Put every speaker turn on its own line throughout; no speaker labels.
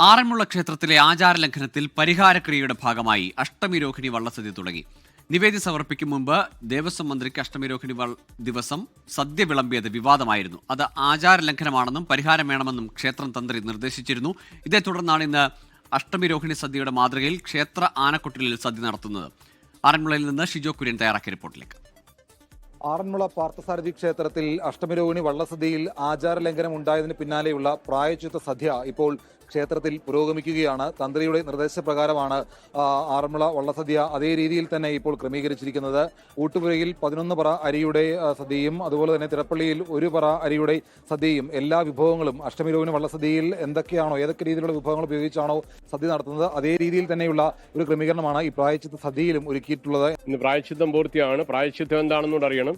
ആറന്മുള ക്ഷേത്രത്തിലെ ആചാരലംഘനത്തിൽ പരിഹാരക്രിയയുടെ ഭാഗമായി അഷ്ടമിരോഹിണി വള്ളസദ്യ തുടങ്ങി. നിവേദ്യം സമർപ്പിക്കും മുമ്പ് ദേവസ്വം മന്ത്രിക്ക് അഷ്ടമിരോഹിണി ദിവസം സദ്യ വിളമ്പിയത് വിവാദമായിരുന്നു. അത് ആചാരലംഘനമാണെന്നും പരിഹാരം വേണമെന്നും ക്ഷേത്രം തന്ത്രി നിർദ്ദേശിച്ചിരുന്നു. ഇതേ തുടർന്നാണ് ഇന്ന് അഷ്ടമിരോഹിണി സദ്യയുടെ മാതൃകയിൽ ക്ഷേത്ര ആനക്കൊട്ടിലിൽ സദ്യ നടത്തുന്നത്. ആറന്മുളയിൽ നിന്ന് ഷിജോ കുര്യൻ തയ്യാറാക്കിയ റിപ്പോർട്ടിലേക്ക്.
ആറന്മുള പാർത്ഥസാരഥി ക്ഷേത്രത്തിൽ അഷ്ടമിരോഹിണി വള്ളസദ്യയിൽ ആചാരലംഘനം ഉണ്ടായതിന് പിന്നാലെയുള്ള പ്രായശ്ചിത്ത സദ്യ ഇപ്പോൾ ക്ഷേത്രത്തിൽ പുരോഗമിക്കുകയാണ്. തന്ത്രിയുടെ നിർദ്ദേശപ്രകാരമാണ് ആറന്മുള വള്ളസദ്യ അതേ രീതിയിൽ തന്നെ ഇപ്പോൾ ക്രമീകരിച്ചിരിക്കുന്നത്. ഊട്ടുപുരയിൽ 11 പറ അരിയുടെ സദ്യയും അതുപോലെ തന്നെ തിരപ്പള്ളിയിൽ 1 പറ അരിയുടെ സദ്യയും എല്ലാ വിഭവങ്ങളും അഷ്ടമിരോഹിണി വള്ളസദ്യയിൽ എന്തൊക്കെയാണോ ഏതൊക്കെ രീതിയിലുള്ള വിഭവങ്ങൾ ഉപയോഗിച്ചാണോ സദ്യ നടത്തുന്നത് അതേ രീതിയിൽ തന്നെയുള്ള ഒരു ക്രമീകരണമാണ് ഈ പ്രായശ്ചിത്ത സദ്യയിലും ഒരുക്കിയിട്ടുള്ളത്.
ഇന്ന് പ്രായശ്ചിത്തം പൂർത്തിയാണ്. പ്രായശ്ചിത്തം എന്താണെന്നൂടെ അറിയണം.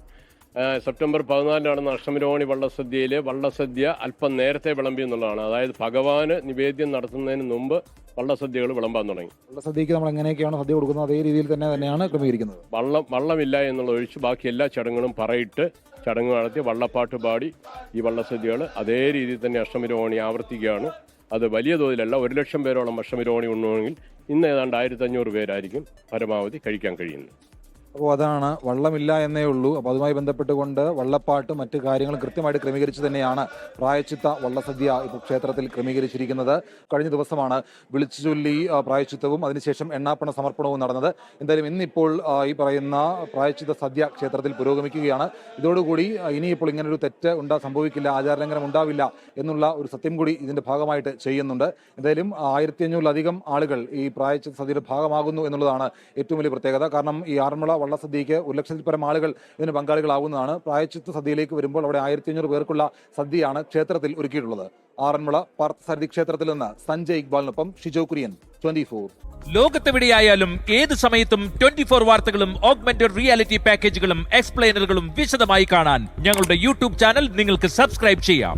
സെപ്റ്റംബർ 14 നടന്ന അഷ്ടമിരോഹിണി വള്ളസദ്യയിലെ വള്ളസദ്യ അല്പം നേരത്തെ വിളമ്പി എന്നുള്ളതാണ്. അതായത് ഭഗവാന് നിവേദ്യം നടത്തുന്നതിന് മുമ്പ് വള്ളസദ്യകൾ വിളമ്പാൻ തുടങ്ങി.
വള്ളസദ്യക്ക് നമ്മൾ എങ്ങനെയൊക്കെയാണ് സദ്യ കൊടുക്കുന്നത് അതേ രീതിയിൽ തന്നെയാണ് ക്രമീകരിക്കുന്നത്.
വള്ളമില്ല എന്നുള്ള ഒഴിച്ച് ബാക്കി എല്ലാ ചടങ്ങുകളും പറയിട്ട് ചടങ്ങ് നടത്തി വള്ളപ്പാട്ട് പാടി ഈ വള്ളസദ്യകൾ അതേ രീതിയിൽ തന്നെ അഷ്ടമിരോഹിണി ആവർത്തിക്കുകയാണ്. അത് വലിയ തോതിലല്ല, 1 ലക്ഷം പേരോളം അഷ്ടമിരോഹിണി ഉണ്ണുമെങ്കിൽ ഇന്ന് ഏതാണ്ട് 1500 പേരായിരിക്കും പരമാവധി കഴിക്കാൻ കഴിയുന്നത്.
അപ്പോൾ അതാണ്, വള്ളമില്ല എന്നേ ഉള്ളൂ. അപ്പോൾ അതുമായി ബന്ധപ്പെട്ടുകൊണ്ട് വള്ളപ്പാട്ടും മറ്റു കാര്യങ്ങളും കൃത്യമായിട്ട് ക്രമീകരിച്ച് തന്നെയാണ് പ്രായശ്ചിത്ത വള്ളസദ്യ ഇപ്പോൾ ക്ഷേത്രത്തിൽ ക്രമീകരിച്ചിരിക്കുന്നത്. കഴിഞ്ഞ ദിവസമാണ് വിളിച്ചു ചൊല്ലി പ്രായശ്ചിത്തവും അതിനുശേഷം എണ്ണാപ്പണ സമർപ്പണവും നടന്നത്. എന്തായാലും ഇന്നിപ്പോൾ ഈ പറയുന്ന പ്രായശ്ചിത്ത സദ്യ ക്ഷേത്രത്തിൽ പുരോഗമിക്കുകയാണ്. ഇതോടുകൂടി ഇനിയിപ്പോൾ ഇങ്ങനൊരു തെറ്റ് സംഭവിക്കില്ല, ആചാരലംഘനം ഉണ്ടാവില്ല എന്നുള്ള ഒരു സത്യം കൂടി ഇതിന്റെ ഭാഗമായിട്ട് ചെയ്യുന്നുണ്ട്. എന്തായാലും 1500-ലധികം ആളുകൾ ഈ പ്രായശ്ചിത്ത സദ്യയുടെ ഭാഗമാകുന്നു എന്നുള്ളതാണ് ഏറ്റവും വലിയ പ്രത്യേകത. കാരണം ഈ ആറന്മുള വള്ളസദ്യക്ക് 1 ലക്ഷത്തിൽ പരം ആളുകൾ ഇതിന് പങ്കാളികളാവുന്നതാണ്. പ്രായശ്ചിത്ത സദ്യയിലേക്ക് വരുമ്പോൾ അവിടെ 1500 പേർക്കുള്ള സദ്യയാണ് ക്ഷേത്രത്തിൽ ഒരുക്കിയിട്ടുള്ളത്. ആറന്മുള പാർത്ഥസാരഥി ക്ഷേത്രത്തിൽ നിന്ന് സഞ്ജയ് ഇക്ബാലിനൊപ്പം ഷിജോ കുര്യൻ, 24.
ലോകത്തെവിടെയായാലും ഏത് സമയത്തും 24 വാർത്തകളും ഓഗ്മെന്റഡ് റിയാലിറ്റി പാക്കേജുകളും എക്സ്പ്ലെയിനറുകളും വിശദമായി കാണാൻ ഞങ്ങളുടെ യൂട്യൂബ് ചാനൽ നിങ്ങൾക്ക് സബ്സ്ക്രൈബ് ചെയ്യാം.